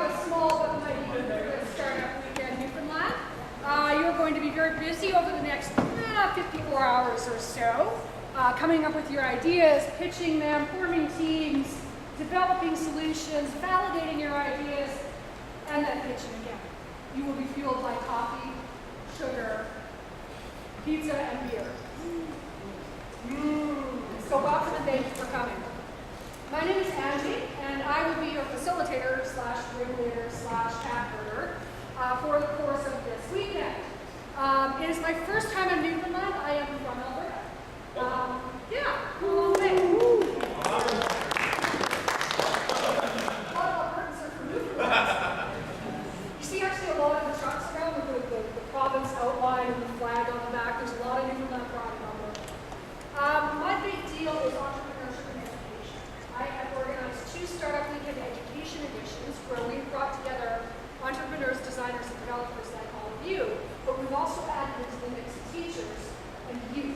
a small but mighty startup weekend, Newfoundland. You're going to be very busy over the next 54 hours or so, coming up with your ideas, pitching them, forming teams, developing solutions, validating your ideas, and then pitching again. You will be fueled by coffee, sugar, pizza, and beer. So welcome and thank you for coming. My name is Angie, and I will be your facilitator / ringleader / chatterter for the course of this weekend. It is my first time in Newfoundland. I am from Alberta. Yeah, a long way. A lot of Albertans are from Newfoundland. You see actually a lot of the trucks around with the province outline and the flag on the back. There's a lot of Newfoundland pride in Alberta. My big deal is entrepreneurship and education. I have organized 2 Startup Weekend education editions where we've brought together entrepreneurs, designers, and developers like all of you, but we've also added into the mix teachers and youth.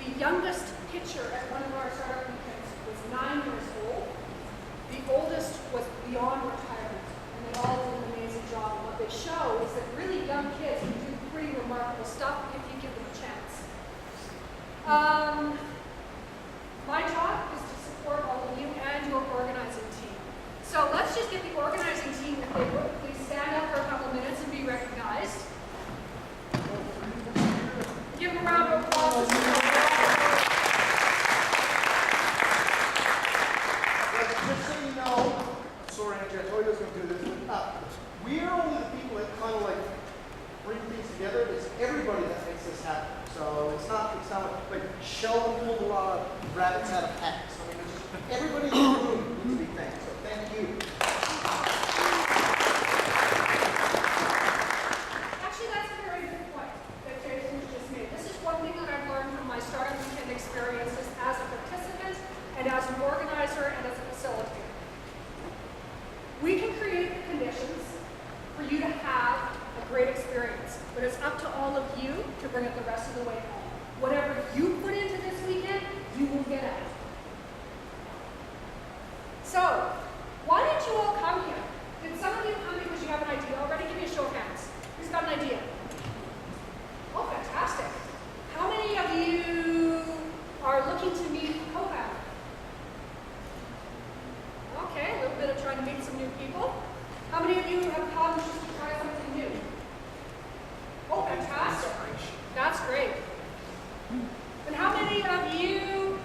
The youngest pitcher at one of our Startup Weekends was 9 years old. The oldest was beyond retirement, and they all did an amazing job. And what they show is that really young kids can do pretty remarkable stuff if you give them a chance. My job is to support all of you and your organizing team. So let's just get the organizing team, if they would, please stand up for a couple minutes and be recognized. Give them a round of applause. Just so you know, sorry, Angie, I told you I was going to do this, but we are only the people that kind of like bring things together. It's everybody that makes this happen. So it's not like Sheldon pulled a lot of rabbits out of hats. I mean, it's just everybody in the room needs to be thanked. So thank you. Actually, that's a very good point that Jason just made. This is one thing that I've learned from my Startup Weekend experiences as a participant and as an organizer and as a facilitator. We can create the conditions for you to have a great experience, but it's up to all of you to bring it the rest of the way home. Whatever you put into this weekend, you will get out. So, why did you all come here? Did some of you come because you have an idea already? Give me a show of hands. Who's got an idea? Oh, fantastic. How many of you are looking to meet a co-founder? Okay, a little bit of trying to meet some new people. How many of you have come just to try something new? Oh, fantastic. That's great. And how many of you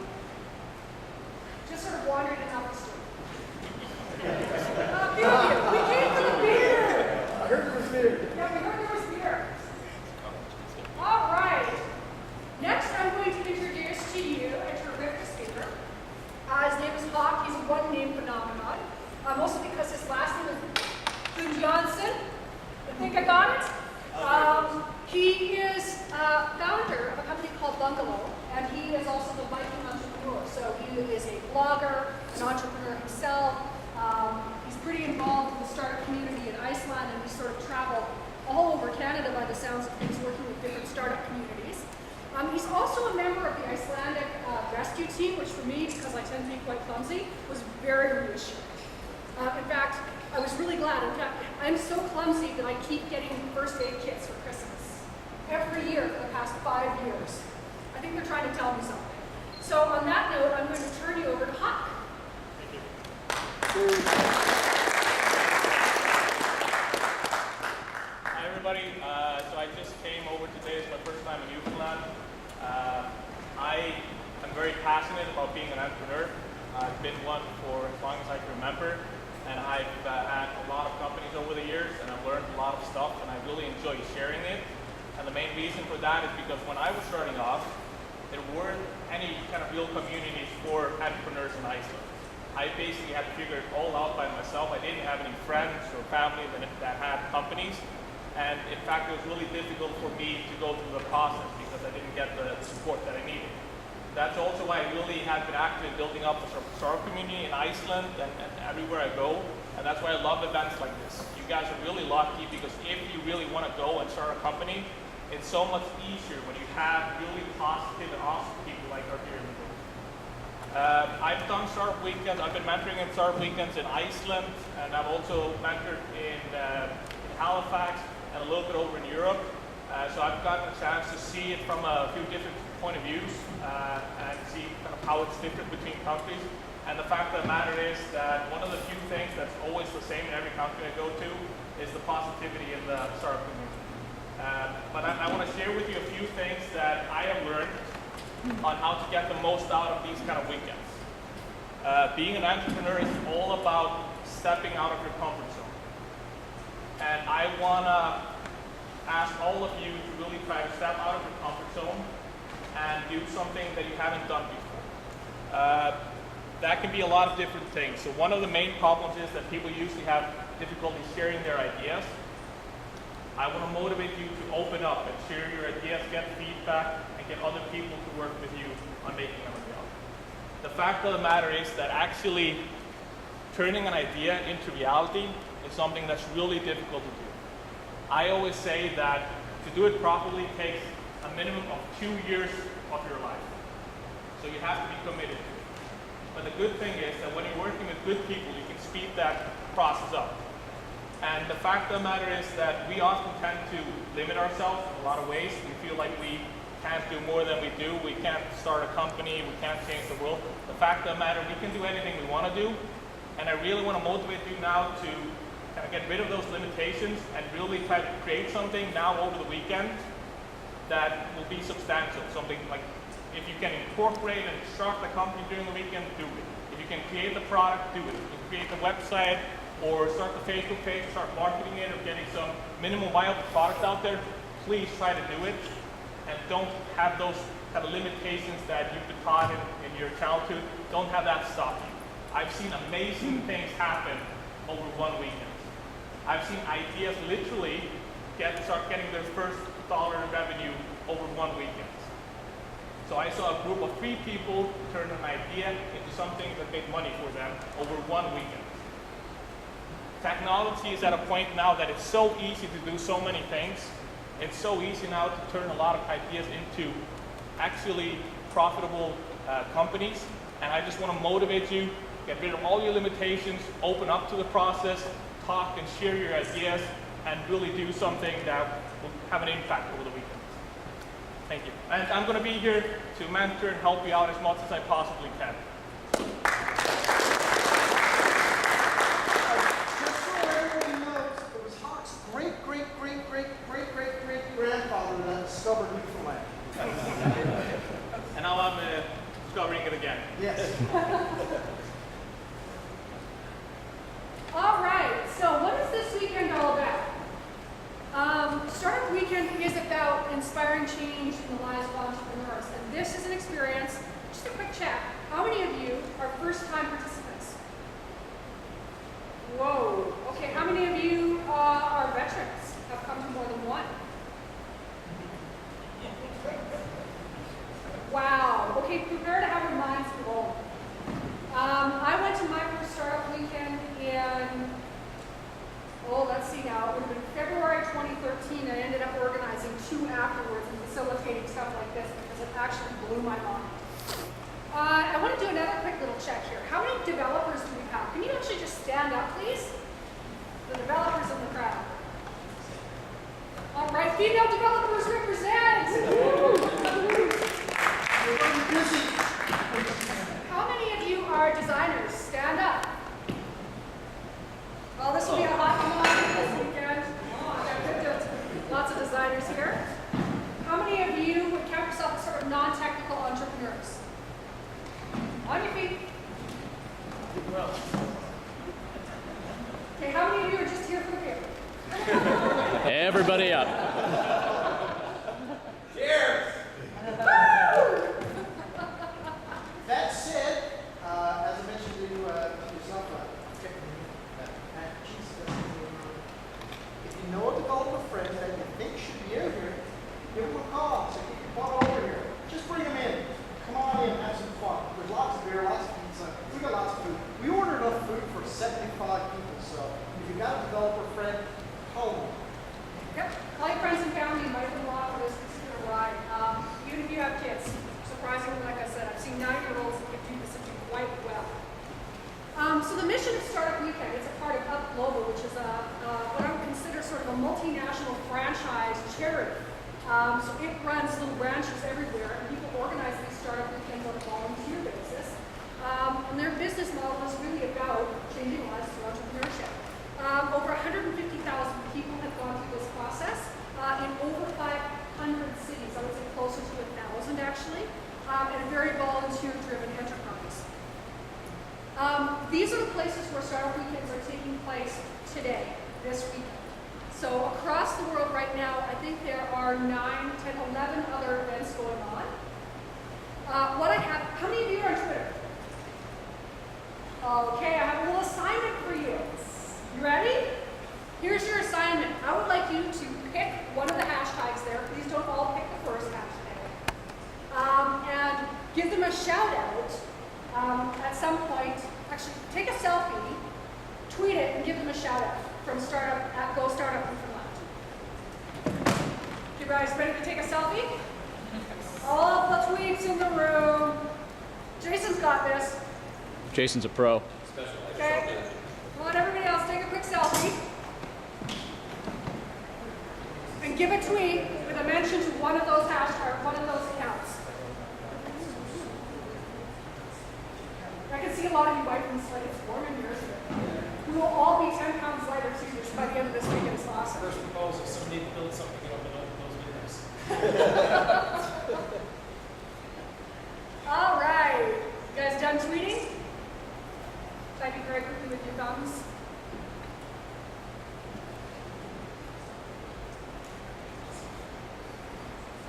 just sort of wandered in up the street? A few of you. We came for the beer. I heard there was beer. Yeah, we heard there was beer. All right. Next, I'm going to introduce to you a terrific speaker. His name is Hawk. He's a one-name phenomenon, mostly because his last name is Boone Johnson. I think I got it. He is founder of a company called Bungalow, and he is also the Viking entrepreneur. So he is a blogger, an entrepreneur himself. He's pretty involved in the startup community in Iceland, and he sort of traveled all over Canada by the sounds of things, working with different startup communities. He's also a member of the Icelandic rescue team, which for me, because I tend to be quite clumsy, was very reassuring. In fact, I was really glad. In fact, I'm so clumsy that I keep getting first aid kits for Christmas. Every year for the past 5 years. I think they're trying to tell me something. So on that note, I'm going to turn you over to Hawk. Thank you. Hi everybody. So I just came over today. It's my first time in Newfoundland. I am very passionate about being an entrepreneur. I've been one for as long as I can remember. And I've had a lot of companies over the years, and I've learned a lot of stuff, and I really enjoy sharing it. And the main reason for that is because when I was starting off, there weren't any kind of real communities for entrepreneurs in Iceland. I basically had to figure it all out by myself. I didn't have any friends or family that had companies. And in fact, it was really difficult for me to go through the process because I didn't get the support that I needed. That's also why I really have been active in building up the startup community in Iceland and everywhere I go. And that's why I love events like this. You guys are really lucky because if you really want to go and start a company, it's so much easier when you have really positive and awesome people like are here in the room. I've done startup weekends. I've been mentoring in startup weekends in Iceland, and I've also mentored in Halifax and a little bit over in Europe. So I've gotten a chance to see it from a few different point of views and see kind of how it's different between countries. And the fact of the matter is that one of the few things that's always the same in every country I go to is the positivity in the startup community. But I want to share with you a few things that I have learned on how to get the most out of these kind of weekends. Being an entrepreneur is all about stepping out of your comfort zone. And I want to ask all of you to really try to step out of your comfort zone and do something that you haven't done before. That can be a lot of different things. So one of the main problems is that people usually have difficulty sharing their ideas. I want to motivate you to open up and share your ideas, get feedback, and get other people to work with you on making them a reality. The fact of the matter is that actually turning an idea into reality is something that's really difficult to do. I always say that to do it properly takes a minimum of 2 years of your life. So you have to be committed to it. But the good thing is that when you're working with good people, you can speed that process up. And the fact of the matter is that we often tend to limit ourselves in a lot of ways. We feel like we can't do more than we do. We can't start a company. We can't change the world. The fact of the matter, we can do anything we want to do. And I really want to motivate you now to kind of get rid of those limitations and really try to create something now over the weekend that will be substantial. Something like if you can incorporate and start the company during the weekend, do it. If you can create the product, do it. If you can create the website or start the Facebook page, start marketing it or getting some minimum viable product out there, please try to do it. And don't have those kind of limitations that you've been taught in your childhood. Don't have that stop you. I've seen amazing things happen over one weekend. I've seen ideas literally start getting their first dollar in revenue over one weekend. So I saw a group of 3 people turn an idea into something that made money for them over one weekend. Technology is at a point now that it's so easy to do so many things. It's so easy now to turn a lot of ideas into actually profitable companies. And I just want to motivate you, get rid of all your limitations, open up to the process, talk and share your ideas, and really do something that will have an impact over the weekend. Thank you. And I'm going to be here to mentor and help you out as much as I possibly can. Just so everybody knows, it was Hawk's great-great-great-great-great-great-grandfather that discovered Newfoundland. And now I'm discovering it again. Yes. All right, so what is this weekend all about? Startup Weekend is about inspiring change in the lives of entrepreneurs. And this is an experience, just a quick check. How many of you are first-time participants? Whoa. Okay, how many of you are veterans, have come to more than one? Wow. Okay, prepare to have your minds blown. I went to my first startup weekend in, let's see now, it would have been February 2013. I ended up organizing 2 afterwards and facilitating stuff like this because it actually blew my mind. I want to do another quick little check here. How many developers do we have? Can you actually just stand up, please? The developers in the crowd. All right, female developers represent! How many of you are designers? Stand up. Well, this will be a hot commodity this weekend. Lots of designers here. How many of you would count yourself as sort of non-technical entrepreneurs? On your feet. Okay, how many of you are just here for the paper? Everybody up. Cheers! That said, as I mentioned to yourself, if you know a developer friend that you think should be out here, give them a call. Say, get your butt over here. Just bring them in. Come on in, have some fun. There's lots of beer, lots of pizza. We got lots of food. We ordered enough food for 75 people, so if you got a developer friend, call them. Yep. Call your friends and family, invite them along for this particular ride. Even if you have kids. Surprisingly, like I said, I've seen 9-year-olds that could do this if you what I would consider sort of a multinational franchise charity. So it runs little branches everywhere, and people organize these startup weekends on a volunteer basis. And their business model is really about changing lives through entrepreneurship. Over 150,000 people have gone through this process in over 500 cities. I would say closer to 1,000 actually, and a very volunteer-driven enterprise. These are the places where startup weekends are taking place today, this weekend. So across the world right now, I think there are 9, 10, 11 other events going on. How many of you are on Twitter? Okay, I have a little assignment for you. You ready? Here's your assignment. I would like you to pick one of the hashtags there. Please don't all pick the first hashtag. And give them a shout out at some point. Actually, take a selfie, tweet it, and give them a shout out from Startup at Go Startup Newfoundland. You guys ready to take a selfie? All the tweets in the room. Jason's got this. Jason's a pro. Okay. Come on, everybody else, take a quick selfie. And give a tweet with a mention to one of those hashtags, one of those accounts. I can see a lot of you wiping the slate. It's warm in here, isn't it? We will all be 10 pounds lighter too by the end of this weekend. It's awesome. First proposal, somebody to build something and open up those videos. All right. You guys done tweeting? Type it very quickly with your thumbs.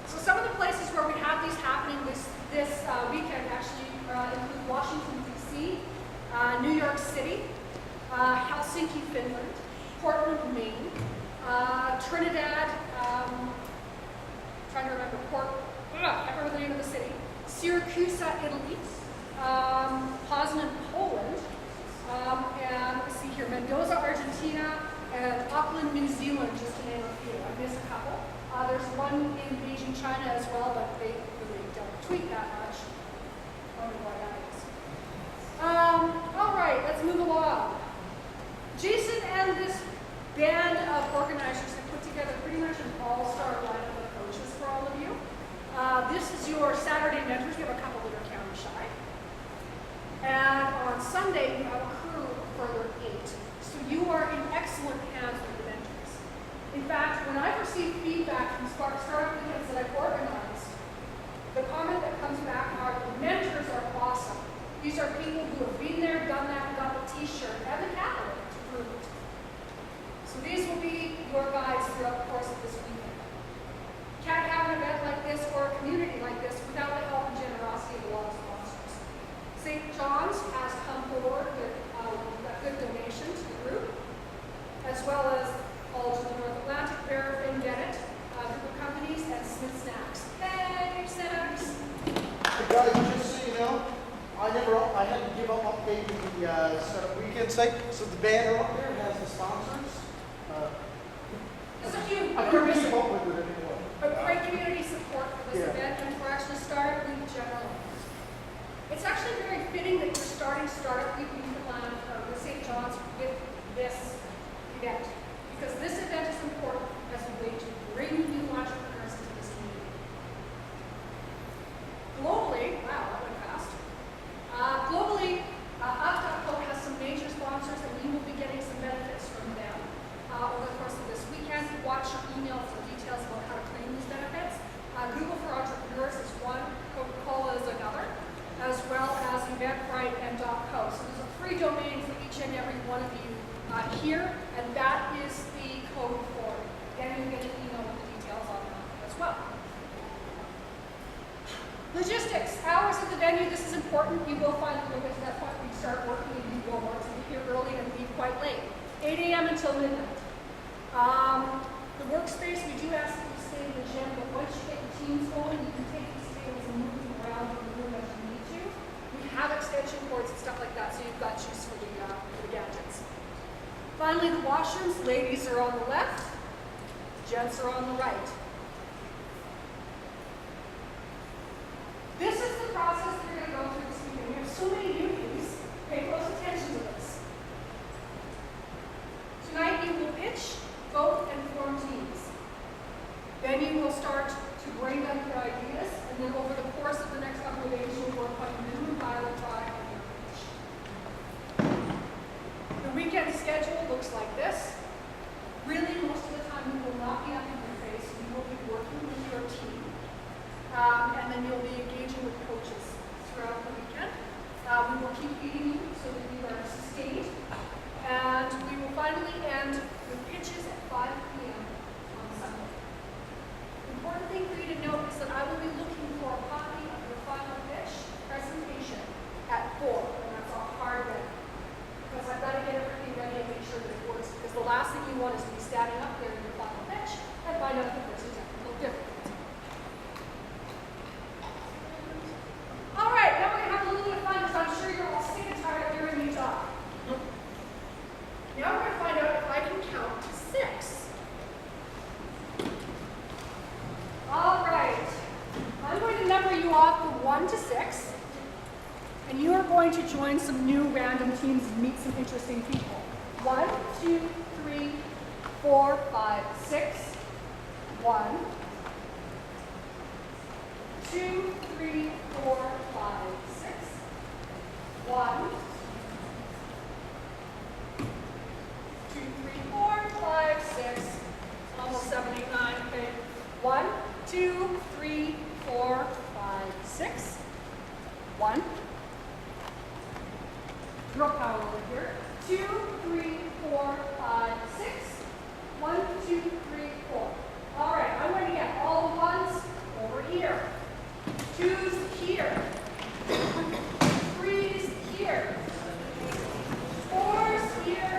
So some of the places where we have these happening this weekend actually include Washington, D.C., New York City, Helsinki, Finland, Portland, Maine, Trinidad, trying to remember I can't remember the name of the city, Syracuse, Italy, Poznan, Poland, and let's see here, Mendoza, Argentina, and Auckland, New Zealand, just to name a few. I missed a couple. There's one in Beijing, China as well, but they really don't tweet that much. I don't know why that is. All right, let's move along. Jason and this band of organizers have put together pretty much an all-star lineup of coaches for all of you. This is your Saturday mentors. We have a couple that are county shy. And on Sunday, you have a crew of further 8. So you are in excellent hands with the mentors. In fact, when I've received feedback from startup weekends that I've organized, the comment that comes back are the mentors are awesome. These are people who have been there, done that, got the t-shirt, and the capital to prove it. So these will be your guides throughout the course of this weekend. Can't have an event like this or a community like this without the help and generosity of a lot of sponsors. St. John's has come forward with a good donation to the group, as well as College of the North Atlantic, Paraffin, Dennett, group of companies, and Smith Snacks. Hey, Snacks! Hey guys, just so you know, I had to give up updating the startup weekend site, so the banner up there has the sponsors. There's a few. I couldn't keep up with it anymore. But great community support for this event and for actually Startup Week generally. It's actually very fitting that you're starting Startup Week in Newfoundland with St. John's with this event. Because this event is important as a way to bring new entrepreneurs into this community. Globally, wow, that went fast. Globally, Up.co has some major sponsors and you will be getting some benefits from them over the course of this weekend. Watch your email for details about how to claim these benefits. Google for Entrepreneurs is one, Coca-Cola is another, as well as Eventbrite and .co. So there's a free domain for each and every one of you here, and that is the code for it. Then you'll get an email with the details on that as well. Logistics, hours at the venue, this is important. You will find that we'll get to that point when you start working and you will want to be here early and leave quite late. 8 a.m. until midnight. The workspace, we do ask that you stay in the gym, but once you get your teams going, you can take these tables and move them around in the room as you need to. We have extension cords and stuff like that, so you've got use for the gadgets. Finally, the washrooms, ladies are on the left, gents are on the right. This is the process that you're going to go through this weekend. We have so many newbies. Pay close attention to this. Tonight you pitch, vote, and form teams. Then you will start to brain dump your ideas, and then over the course of the next couple of days, you'll work on your minimum viable product on your pitch. The weekend schedule looks like this. Really, most of the time, you will not be up in your face. You will be working with your team. And then you'll be engaging with coaches throughout the weekend. We will keep feeding you so that you are sustained. And we will finally end with pitches at 5 p.m. on Sunday. The important thing for you to note is that I will be looking for a copy of your final pitch presentation at 4, and that's all hard ready. Because I've got to get everything ready and make sure that it works. Because the last thing you want is to be standing up there in your final pitch and find out that there's a technical difference. All right, now we're going to have a little bit of fun because I'm sure you're all sick and tired of hearing me talk. Now we're going to find out if I can count to 6. All right. I'm going to number you off from 1 to 6. And you are going to join some new random teams and meet some interesting people. 1, 2, 3, 4, 5, 6. 1, 2, 3, 4, 5, 6. 1, 2, 3, 4, 5, 6. Almost 7, 8, 9. Okay. 1, 2, 3, 4, 5, 6. 1. Throw power over here. 2, 3, 4, 5, 6. 1, 2, 3, 4. All right, I'm going to get all the ones over here. 2's here. 3's here. 4's here.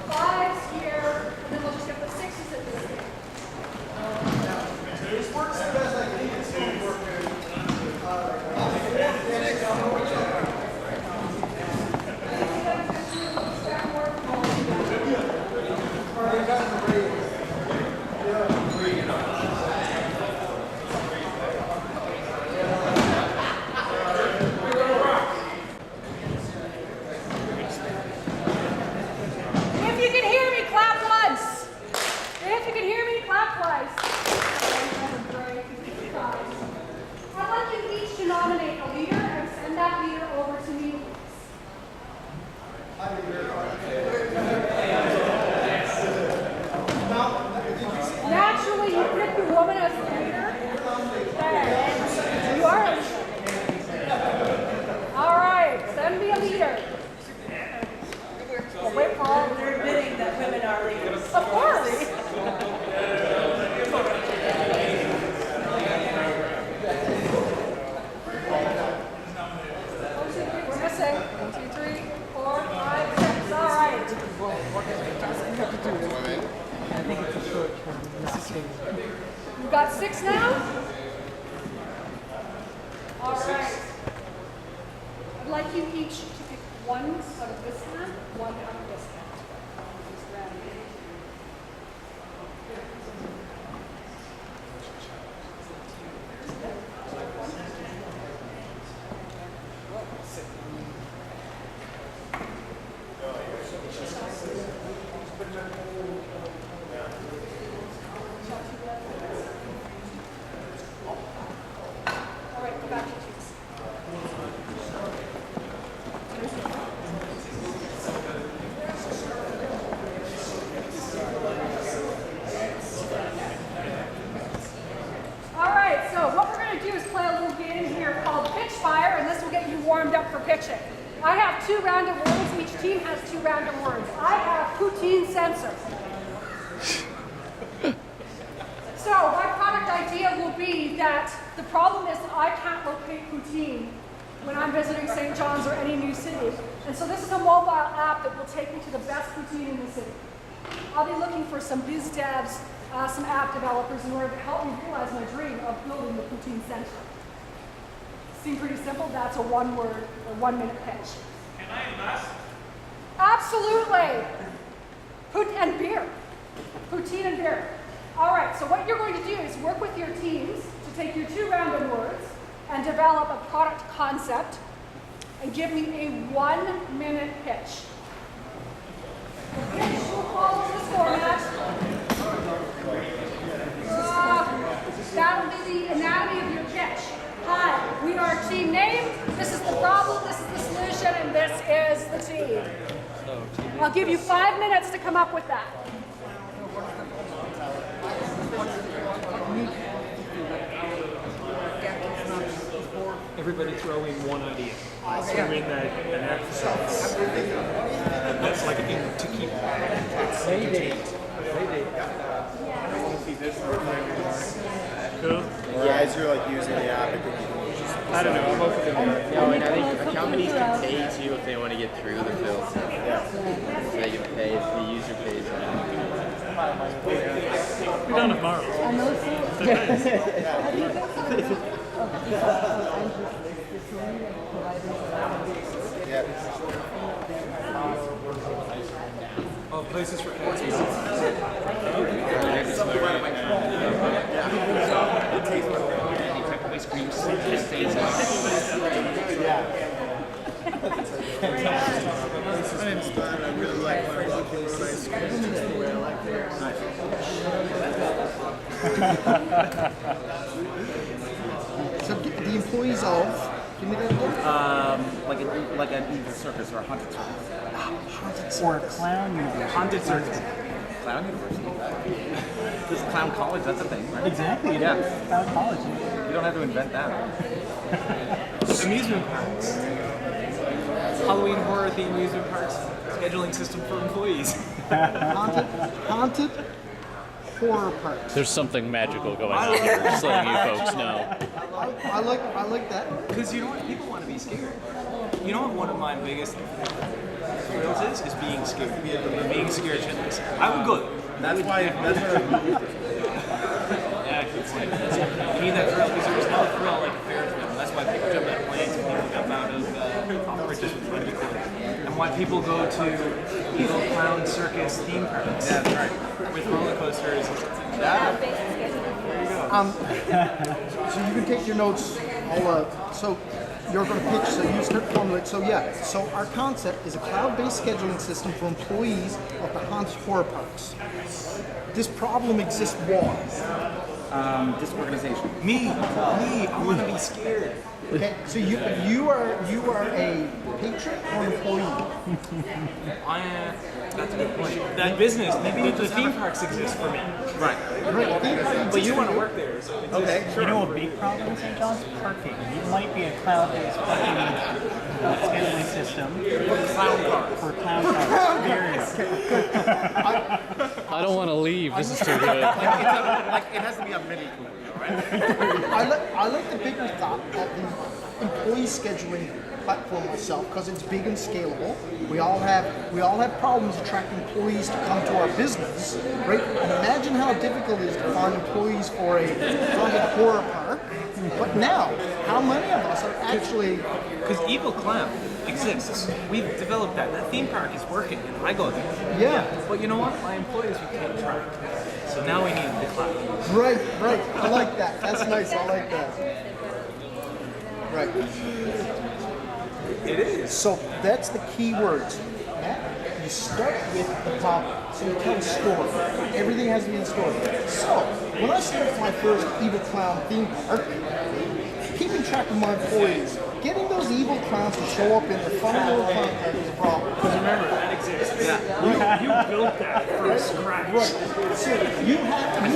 5's here. And then we'll just get the 6's at this end. This works the best I think it's going to work. If you can hear me, clap once. If you can hear me, clap twice. I'd like you each to nominate a leader and send that leader over to me, please. Naturally, you pick the woman as the leader. There. You are a leader. All right, send me a leader. Well, wait for all. They're admitting that women are leaders. Of course. We're missing 1, 2, 3, 4, 5, 6. All right. You've got 6 now? All right. I'd like you each to pick one out of this hand, one out of this hand. Just grab it. All right, go back to teams. All right, so what we're going to do is play a little game here called Pitch Fire, and this will get you warmed up for pitching. I have 2 random words. Each team has 2 random words. I have poutine sensor. So my product idea will be that the problem is that I can't locate poutine when I'm visiting St. John's or any new city. And so this is a mobile app that will take me to the best poutine in the city. I'll be looking for some biz devs, some app developers in order to help me realize my dream of building the poutine center. Seem pretty simple? That's a 1-word or 1-minute pitch. Can I invest? Absolutely. And beer. Poutine and beer. All right, so what you're going to do is work with your teams to take your 2 random words and develop a product concept and give me a 1-minute pitch. The pitch will follow I'll give you 5 minutes to come up with that. Everybody throw in one idea. Throw in an exercise. That's like to keep Cool. Or as you're like using the app, I think you can just. I don't know. Most of them are. No, and I think companies can pay too if they want to get through the filter. Yeah. So they can pay if the user pays. We're done tomorrow. Yeah. Oh, places for cats. Ice cream stays on. My name's Glenn. I really like my walking with ice cream. Just the way I like theirs. So the employees of, give me that again. Like an evil circus or a haunted circus. Haunted Or a clown university. Haunted circus. Clown university. This is clown college, that's a thing, right? Exactly. Yeah. Clown college. You don't have to invent that. Amusement parks. Halloween horror themed amusement parks. Scheduling system for employees. haunted horror parks. There's something magical going on here, just letting you folks know. I like that. Because you know what? People want to be scared. You know what one of my biggest thrills is being scared. Being scared shitless. I would go there. That's why. That's what. Yeah, it's like, you need that thrill because there's no thrill like a fair thrill. That's why people jump out of planes and people jump out of operators with rugby cool. And why people go to evil clown circus theme parks. Yeah, that's right. With roller coasters. So you can take your notes. So you're going to pitch. So you start formulate. So yeah. So our concept is a cloud-based scheduling system for employees of the haunted horror parks. This problem exists why? Disorganization. Me, I want to be scared. Okay. So you are a patron or an employee? That's a good point. That business, the theme parks exist for me. Right. Right. But you want to work there, so it's Okay, sure. You know a big problem in St. John's? Parking. You might be a cloud-based parking scheduling system for clown cars. There you go. I don't want to leave. This is too good. Like it has to be a mini cooler, right? I like the bigger thought of the employee scheduling platform myself because it's big and scalable. We all have problems attracting employees to come to our business, right? And imagine how difficult it is to find employees for a haunted horror park. But now, how many of us are actually? Because Evil Clown exists. We've developed that. That theme park is working, and I go there. Yeah. But you know what? My employees we can't track. So now we need the cloud. Right. I like that. That's nice. I like that. Right. It is. So that's the key words. Matt, you start with the problem. So you tell a story. Everything has to be in a story. So when I started my first Evil Clown theme park, keeping track of my employees, getting those evil clowns to show up in the fun little clown park is a problem. Because remember, that exists. Yeah. You built that from scratch. Right. So you have to.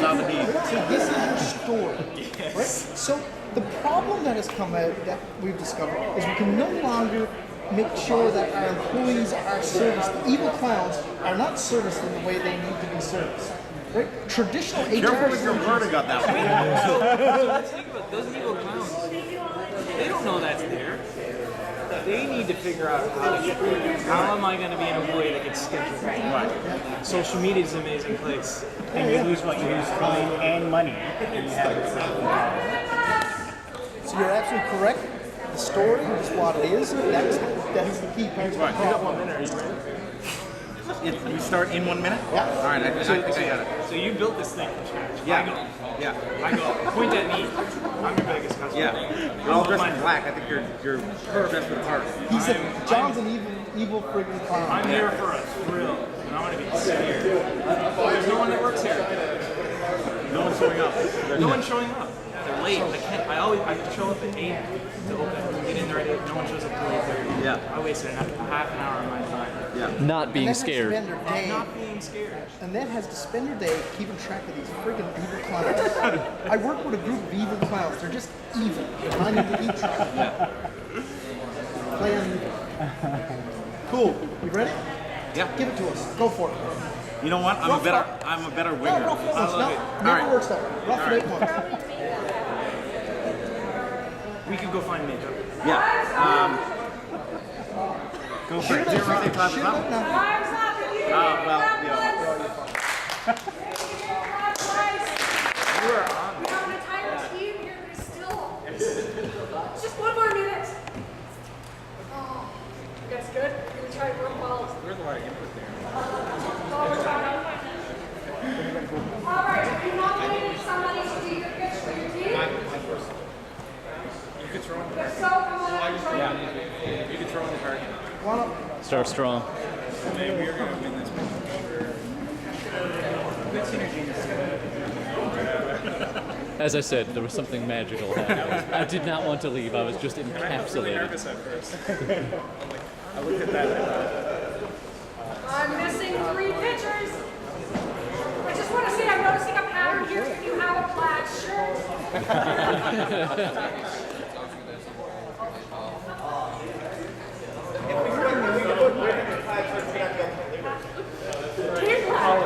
So this is your story. Yes. Right? So the problem that has come out that we've discovered is we can no longer make sure that our employees are serviced. The evil clowns are not serviced in the way they need to be serviced. Right? Traditional HR Careful with your wording on that one. So let's think about those evil clowns. They don't know that's there. They need to figure out how am I going to be an employee that gets scheduled. Right. Social media is an amazing place. And you lose what you lose, time and money. And you have So you're absolutely correct. The story is what it is. That's the key part. Right. You got 1 minute. Are you ready? You start in 1 minute? Yeah. All right. I think I got it. So you built this thing from scratch. Yeah. Yeah. I go, point at me. I'm your biggest customer. Yeah. You're all dressed in black. I think you're dressed for the part. John's an evil friggin' clown. I'm here for a thrill, and I'm going to be scared. There's no one that works here. No one's showing up. No one's showing up. They're late. I show up at 8 to open. Get in there at 8. No one shows up till 8:30. Yeah. I wasted a half an hour of my time. Not being Annette has to scared. spend her day- Not being scared. Annette has to spend her day keeping track of these freaking evil clowns. I work with a group of evil clowns. They're just evil. And I need to eat track. Play on evil. Cool. You ready? Yeah. Give it to us. Go for it. You know what? I'm a better No, winger. rough it once. No, All never right. works that way. Rough it once. We could go find makeup. Yeah. Go for it. Shoot it birthday time is Shoot up. it now. Time's up. If you Well, have yeah. We have an entire team here, but it's still just one more minute. Oh, you guys good? You're gonna try to work well. There's a lot of input there. All right, have you nominated somebody to do your pitch for your team? You could throw in the If so, come on up and join me. Yeah. You could throw in the card. One up. Start strong. Maybe you're gonna win this match. Good synergy. As I said, there was something magical happening. I did not want to leave. I was just I felt really encapsulated. nervous at first. I looked at that. I'm missing 3 pitchers. I just want to say I'm noticing a pattern here. If you have a plaid shirt. Keep plaid.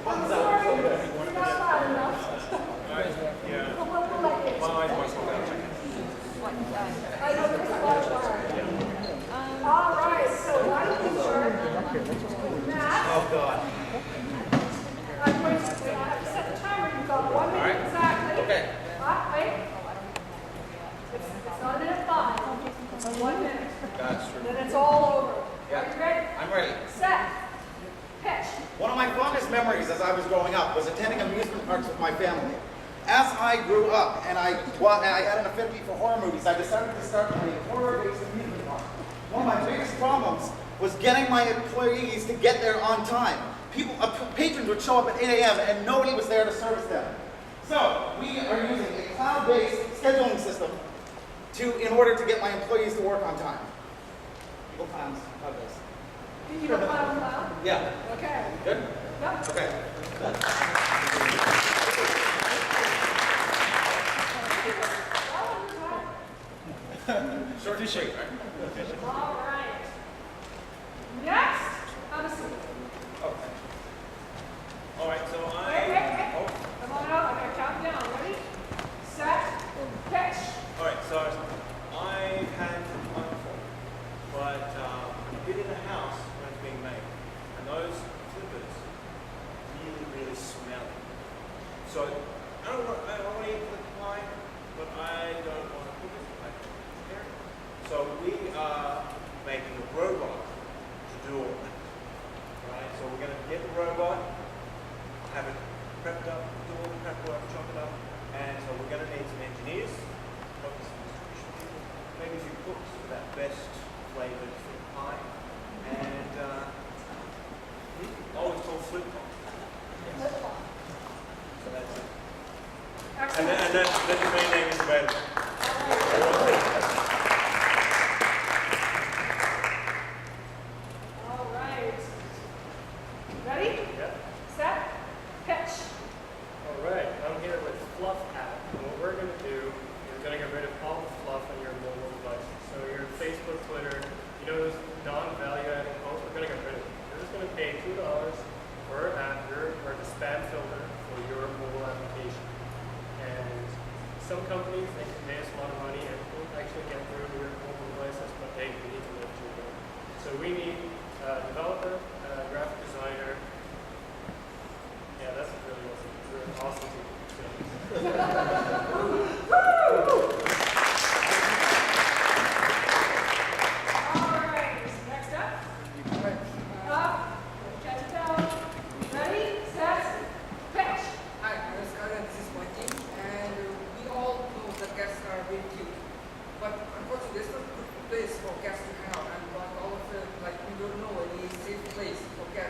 I'm sorry. You're not loud enough. We'll let you. I know there's a lot of fun. All right, so one picture. Matt. Oh, God. I'm going to wait. I have to set the timer. You've got 1 minute exactly. Okay. Wait. It's not a minute 5. It's 1 minute. That's true. Then it's all over. Yeah. Are you ready? I'm ready. Set. Pitch. One of my fondest memories as I was growing up was attending amusement parks with my family. As I grew up and I had an affinity for horror movies, I decided to start a horror-based amusement park. One of my biggest problems was getting my employees to get there on time. Patrons would show up at 8 a.m. and nobody was there to service them. So we are using a cloud-based scheduling system in order to get my employees to work on time. Evil clowns, cloud-based. You have clown clown? Yeah. Okay. Good? Yep. Okay. Short and sweet, right? All right. Next, have a seat. Okay. All right, so Wait. Come on out. I'm going to count down. Ready? Set. Pitch. All right, so I had one before, but I did it in a house when it's being made, and those flippers really smelly. So I don't want to eat the pie, but I don't want to cook it. So we are making a robot to do all that. Right? So we're going to get the robot, have it prepped up, do all the prep work, chop it up, and so we're going to need some engineers, probably some distribution people, maybe a few cooks for that best flavored pie, and it's called flip top. Flip flop. So that's it. Excellent. And then the main name is available. All right. Ready? Yeah. Set. Pitch. All right, I'm here with Fluff app. And what we're going to do is we're going to get rid of all the fluff on your mobile devices. So your Facebook, Twitter, those non-value-adding posts, we're going to get rid of them. You're just going to pay $2 per app or the spam filter for your mobile application. And some companies, they can pay us a lot of money and won't actually get through your mobile devices, but hey, we need to live too. So we need a developer, a graphic designer. Yeah, that's really awesome. You're an awesome team. All right. Next up. Up. Catch it down. Ready? Set. Pitch. Hi, my name is Karan, this is my team, and we all know that guests are being cute. But unfortunately, there's no good place for guests to hang out, and but all of it, like we don't know any safe place for guests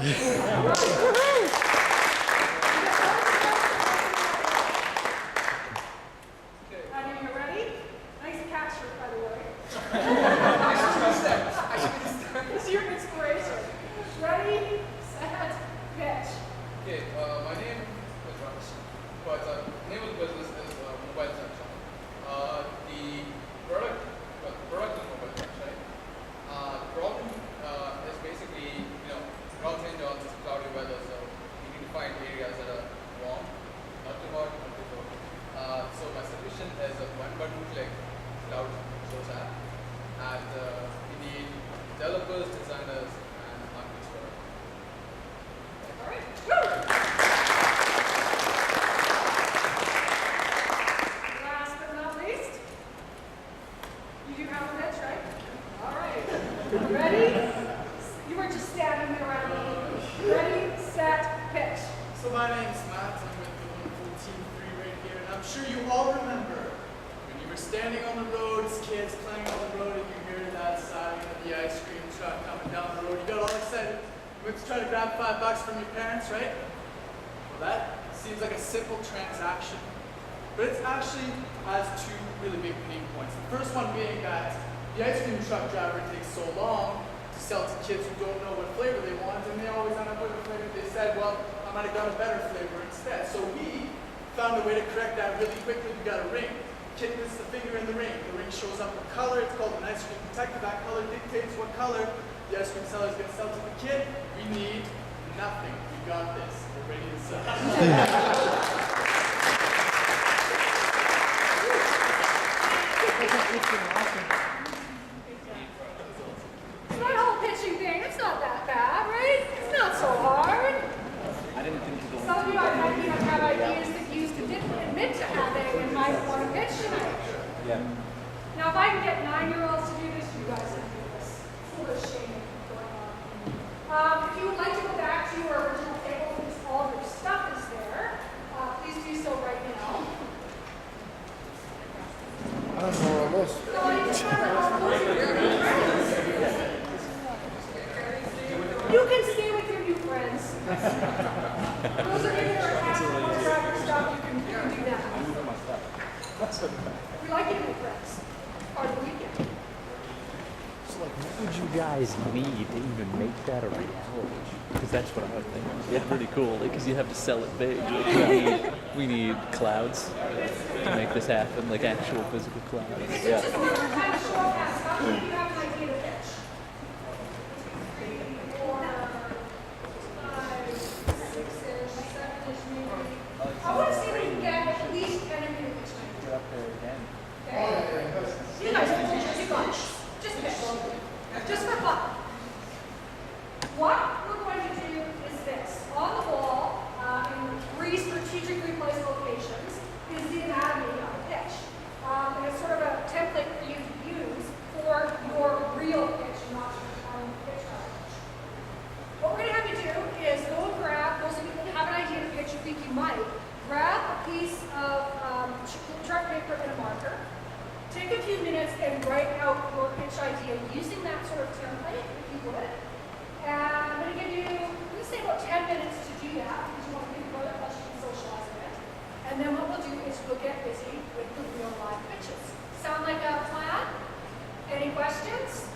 Are you ready? Nice capture, by the way. This is your inspiration. Ready, set, pitch. Okay, my name is Ramesh, but the name of the business is Mobile Sunshine. The product is Mobile Sunshine. The problem is basically, ground change on this cloudy weather, so you need to find areas that are warm, not too hot, not too cold. So my solution is a one-button click cloud source app, and we need developers, designers, and architects for it. All right. Woo! Last but not least, you do have a pitch, right? All right. Ready? You were just standing there around me. Ready, set, pitch. So my name's Matt, I'm with the wonderful Team 3 right here, and I'm sure you all remember when you were standing on the roads, kids playing on the road, and you hear that sighing of the ice cream truck coming down the road. You got all excited, you went to try to grab $5 from your parents, right? Well, that seems like a simple transaction, but it actually has two really big pain points. The first one being that the ice cream truck driver takes so long to sell to kids who don't know what flavor they want, and they always end up with a flavor they said, well, I might have got a better flavor instead. So we found a way to correct that really quickly. We got a ring. Kid puts the finger in the ring. The ring shows up a color. It's called an ice cream protector. That color dictates what color the ice cream seller is going to sell to the kid. We need nothing. We got this. We're ready to sell. That whole pitching thing, it's not that bad, right? It's not so hard. I didn't think you Some of you might even have ideas that you used to admit to having and might want to pitch tonight. Yeah. Now, if I can get 9-year-olds to do this, you guys can do this. It's a little shame going on. If you would like to go back to your original table because all of your stuff is there, please do so right now. I don't know where I was. So I just want to you can stay with your new friends. Those of you that are attached to photographic stuff, you can do that. We like you to be friends. Part of the weekend. What would you guys need to even make that a reality? Because that's what I would think. Yeah, pretty cool. Because you have to sell it big. Like we need clouds to make this happen, like actual physical clouds. Yeah. Just kind of show us how many of you have an idea to pitch? 3, 4, 5, 6-ish, 7-ish maybe. I want to see if we can get at least 10 of you to pitch tonight. You're up there again. Okay? You guys can pitch as you want. Just pitch. Just for fun. What we're going to do is this. On the wall, in 3 strategically placed locations, is the anatomy of a pitch. And it's sort of a template for you to use for your real pitch, not your pitch challenge. What we're going to have you do is go and grab, those of you that have an idea to pitch, you think you might, grab a piece of chart paper and a marker. Take a few minutes and write out your pitch idea using that sort of template, if you would. And I'm going to give you, I'm going to say about 10 minutes to do that, because you want to think about it, plus you can socialize a bit. And then what we'll do is we'll get busy with the real live pitches. Sound like a plan? Any questions?